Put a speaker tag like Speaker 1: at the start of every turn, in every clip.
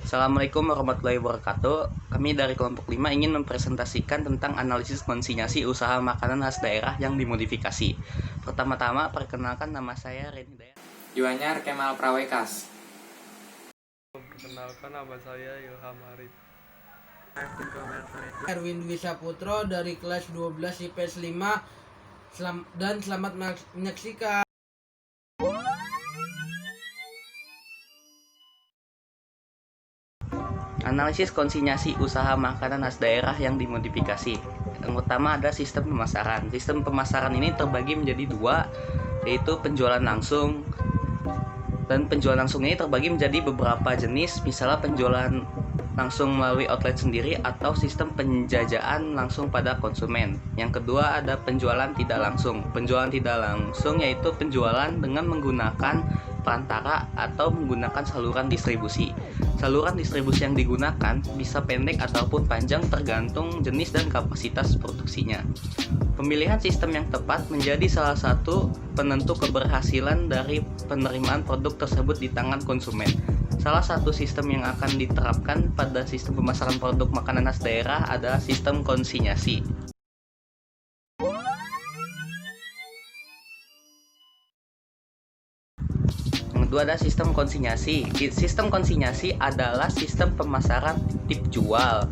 Speaker 1: Assalamualaikum warahmatullahi wabarakatuh. Kami dari kelompok 5 ingin mempresentasikan tentang analisis konsinyasi usaha makanan khas daerah yang dimodifikasi. Pertama-tama, perkenalkan nama saya Reni Dayat.
Speaker 2: Yuanyar Kemal Prawekas.
Speaker 3: Perkenalkan, nama saya Ilham Arif.
Speaker 4: Erwin Dwi Saputro dari kelas 12 IPS 5 dan selamat menyaksikan.
Speaker 1: Analisis konsinyasi usaha makanan khas daerah yang dimodifikasi. Yang utama ada sistem pemasaran. Sistem pemasaran ini terbagi menjadi dua, yaitu penjualan langsung. Dan penjualan langsung ini terbagi menjadi beberapa jenis, misalnya penjualan langsung melalui outlet sendiri atau sistem penjajaan langsung pada konsumen. Yang kedua ada penjualan tidak langsung. Penjualan tidak langsung yaitu penjualan dengan menggunakan perantara atau menggunakan saluran distribusi. Saluran distribusi yang digunakan bisa pendek ataupun panjang tergantung jenis dan kapasitas produksinya. Pemilihan sistem yang tepat menjadi salah satu penentu keberhasilan dari penerimaan produk tersebut di tangan konsumen. Salah satu sistem yang akan diterapkan pada sistem pemasaran produk makanan khas daerah adalah sistem konsinyasi. Yang kedua ada sistem konsinyasi. Sistem konsinyasi adalah sistem pemasaran titip jual,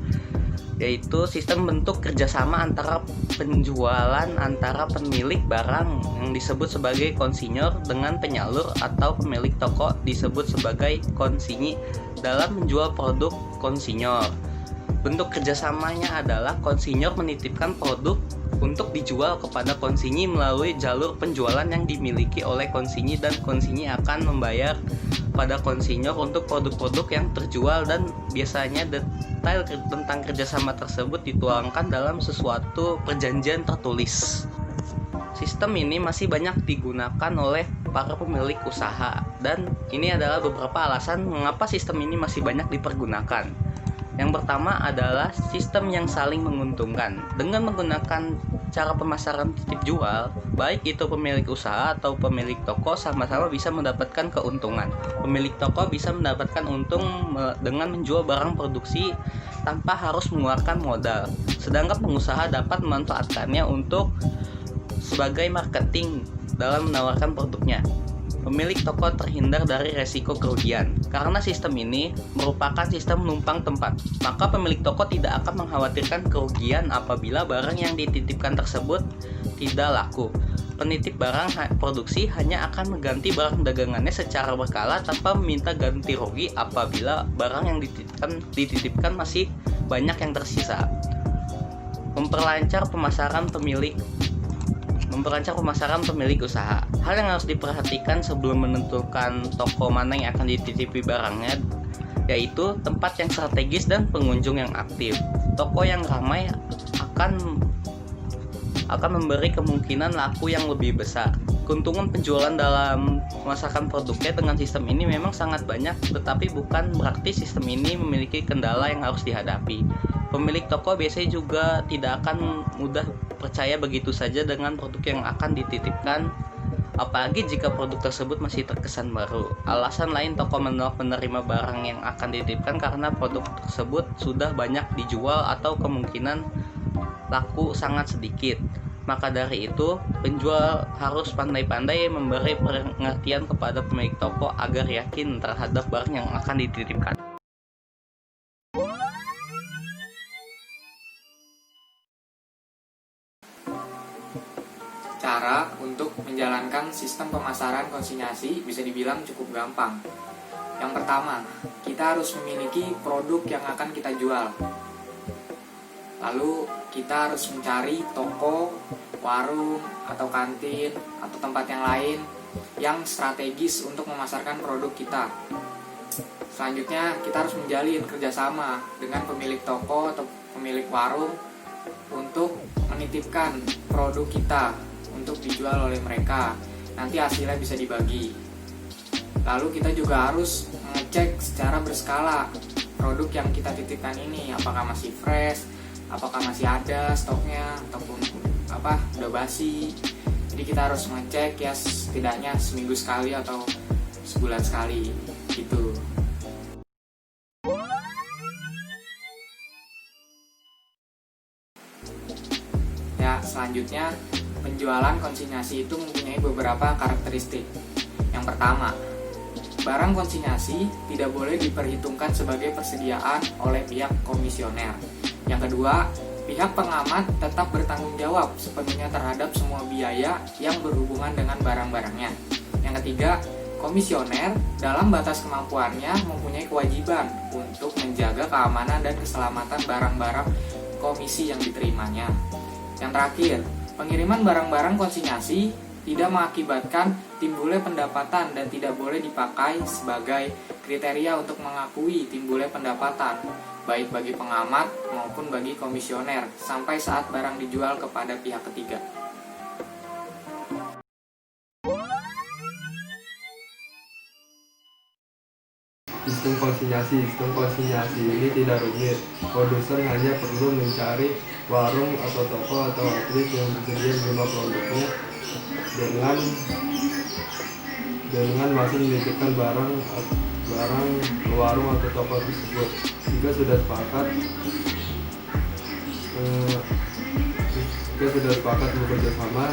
Speaker 1: yaitu sistem bentuk kerjasama antara penjualan antara pemilik barang yang disebut sebagai konsinyor dengan penyalur atau pemilik toko disebut sebagai konsinyi dalam menjual produk konsinyor. Bentuk kerjasamanya adalah konsinyor menitipkan produk untuk dijual kepada konsinyi melalui jalur penjualan yang dimiliki oleh konsinyi, dan konsinyi akan membayar pada konsinyor untuk produk-produk yang terjual, dan biasanya detail tentang kerjasama tersebut dituangkan dalam sesuatu perjanjian tertulis. Sistem ini masih banyak digunakan oleh para pemilik usaha, dan ini adalah beberapa alasan mengapa sistem ini masih banyak dipergunakan. Yang pertama adalah sistem yang saling menguntungkan. Dengan menggunakan cara pemasaran titip jual, baik itu pemilik usaha atau pemilik toko sama-sama bisa mendapatkan keuntungan. Pemilik toko bisa mendapatkan untung dengan menjual barang produksi tanpa harus mengeluarkan modal. Sedangkan pengusaha dapat memanfaatkannya untuk sebagai marketing dalam menawarkan produknya. Pemilik toko terhindar dari resiko kerugian. Karena sistem ini merupakan sistem numpang tempat, maka pemilik toko tidak akan mengkhawatirkan kerugian apabila barang yang dititipkan tersebut tidak laku. Penitip barang produksi hanya akan mengganti barang dagangannya secara berkala tanpa meminta ganti rugi apabila barang yang dititipkan masih banyak yang tersisa. Memperlancar pemasaran pemilik usaha. Hal yang harus diperhatikan sebelum menentukan toko mana yang akan dititipi barangnya, yaitu tempat yang strategis dan pengunjung yang aktif. Toko yang ramai akan memberi kemungkinan laku yang lebih besar. Keuntungan penjualan dalam memasarkan produknya dengan sistem ini memang sangat banyak, tetapi bukan berarti sistem ini memiliki kendala yang harus dihadapi. Pemilik toko biasanya juga tidak akan mudah percaya begitu saja dengan produk yang akan dititipkan, apalagi jika produk tersebut masih terkesan baru. Alasan lain toko menolak menerima barang yang akan dititipkan karena produk tersebut sudah banyak dijual atau kemungkinan laku sangat sedikit. Maka dari itu, penjual harus pandai-pandai memberi pengertian kepada pemilik toko agar yakin terhadap barang yang akan dititipkan.
Speaker 2: Cara untuk menjalankan sistem pemasaran konsinyasi bisa dibilang cukup gampang. Yang pertama, kita harus memiliki produk yang akan kita jual. Lalu kita harus mencari toko, warung, atau kantin, atau tempat yang lain yang strategis untuk memasarkan produk kita. Selanjutnya, kita harus menjalin kerjasama dengan pemilik toko atau pemilik warung untuk menitipkan produk kita untuk dijual oleh mereka. Nanti hasilnya bisa dibagi. Lalu kita juga harus mengecek secara berskala produk yang kita titipkan ini, apakah masih fresh, apakah masih ada stoknya, ataupun udah basi. Jadi kita harus mengecek ya setidaknya seminggu sekali atau sebulan sekali gitu. Selanjutnya, penjualan konsinyasi itu mempunyai beberapa karakteristik. Yang pertama, barang konsinyasi tidak boleh diperhitungkan sebagai persediaan oleh pihak komisioner. Yang kedua, pihak pengamat tetap bertanggung jawab sepenuhnya terhadap semua biaya yang berhubungan dengan barang-barangnya. Yang ketiga, komisioner dalam batas kemampuannya mempunyai kewajiban untuk menjaga keamanan dan keselamatan barang-barang komisi yang diterimanya. Yang terakhir, pengiriman barang-barang konsinyasi tidak mengakibatkan timbulnya pendapatan dan tidak boleh dipakai sebagai kriteria untuk mengakui timbulnya pendapatan, baik bagi pengamat maupun bagi komisioner, sampai saat barang dijual kepada pihak ketiga.
Speaker 3: Sistem konsinyasi ini tidak rumit. Produsen hanya perlu mencari warung atau toko atau outlet yang bersedia menerima produknya dengan masih menitipkan barang ke warung atau toko tersebut. Jika sudah sepakat bekerja sama,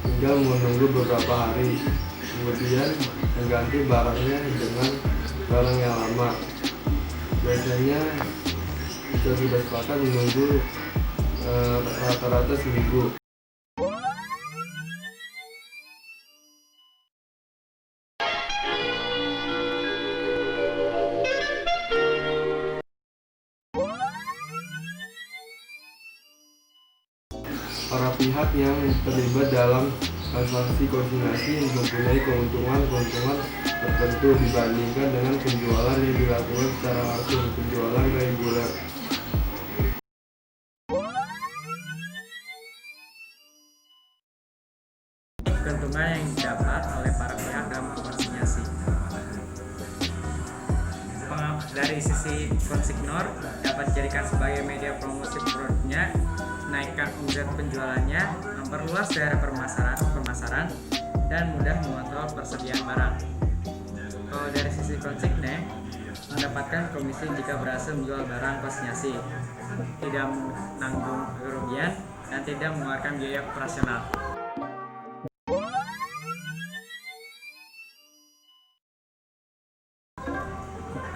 Speaker 3: tinggal menunggu beberapa hari, kemudian mengganti barangnya dengan barang yang lama. Biasanya jika sudah sepakat menunggu rata-rata seminggu. Para pihak yang terlibat dalam transaksi konsinyasi mempunyai keuntungan tertentu dibandingkan dengan penjualan yang dilakukan secara langsung, penjualan reguler.
Speaker 5: Keuntungan yang didapat oleh para pihak dalam konsinyasi. Dari sisi konsignor dapat dijadikan sebagai media promosi produknya, naikkan omset penjualannya, memperluas daerah pemasaran, dan mudah mengontrol persediaan barang. Kalau dari sisi konsigne, mendapatkan komisi jika berhasil menjual barang konsinyasi, tidak menanggung kerugian, dan tidak mengeluarkan biaya operasional.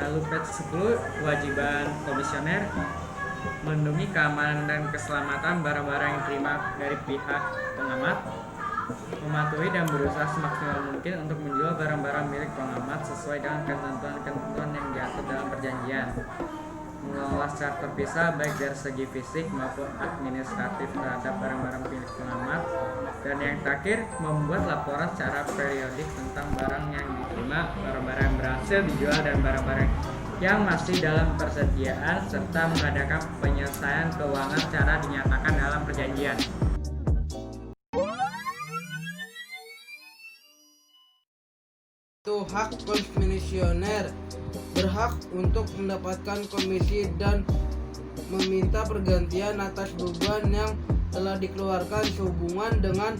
Speaker 5: Lalu page 10, kewajiban komisioner melindungi keamanan dan keselamatan barang-barang yang diterima dari pihak pengamat, mematuhi dan berusaha semaksimal mungkin untuk menjual barang-barang milik pengamat sesuai dengan ketentuan-ketentuan yang diatur dalam perjanjian, mengelola secara terpisah baik dari segi fisik maupun administratif terhadap barang-barang milik pengamat, dan yang terakhir membuat laporan secara periodik tentang barang yang diterima, barang-barang yang berhasil dijual, dan barang-barang yang masih dalam persediaan, serta mengadakan penyelesaian keuangan secara dinyatakan dalam perjanjian.
Speaker 4: Itu hak komisioner, berhak untuk mendapatkan komisi dan meminta pergantian atas beban yang telah dikeluarkan sehubungan dengan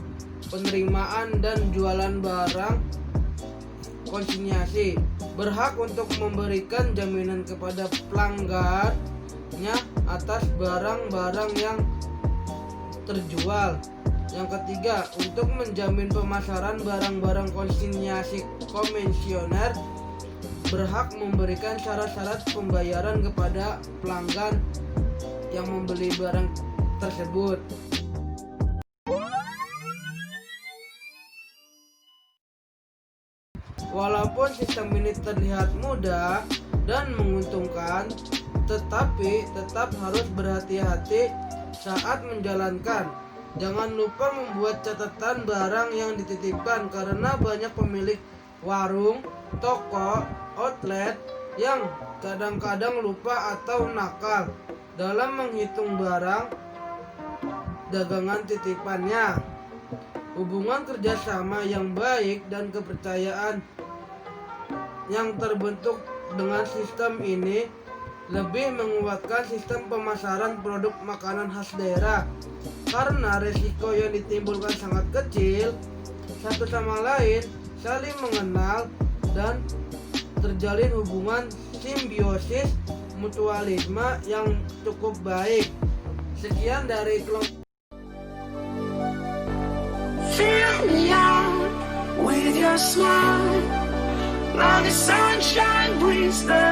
Speaker 4: penerimaan dan jualan barang konsinyasi, berhak untuk memberikan jaminan kepada pelanggannya atas barang-barang yang terjual. Yang ketiga, untuk menjamin pemasaran barang-barang konsinyasi, komisioner berhak memberikan syarat-syarat pembayaran kepada pelanggan yang membeli barang tersebut. Walaupun sistem ini terlihat mudah dan menguntungkan, tetapi tetap harus berhati-hati saat menjalankan. Jangan lupa membuat catatan barang yang dititipkan, karena banyak pemilik warung, toko, outlet yang kadang-kadang lupa atau nakal dalam menghitung barang dagangan titipannya. Hubungan kerjasama yang baik dan kepercayaan yang terbentuk dengan sistem ini lebih menguatkan sistem pemasaran produk makanan khas daerah, karena resiko yang ditimbulkan sangat kecil. Satu sama lain saling mengenal dan terjalin hubungan simbiosis mutualisme yang cukup baik. Sekian dari kelompok
Speaker 6: let me out with your smile. Now the sunshine brings the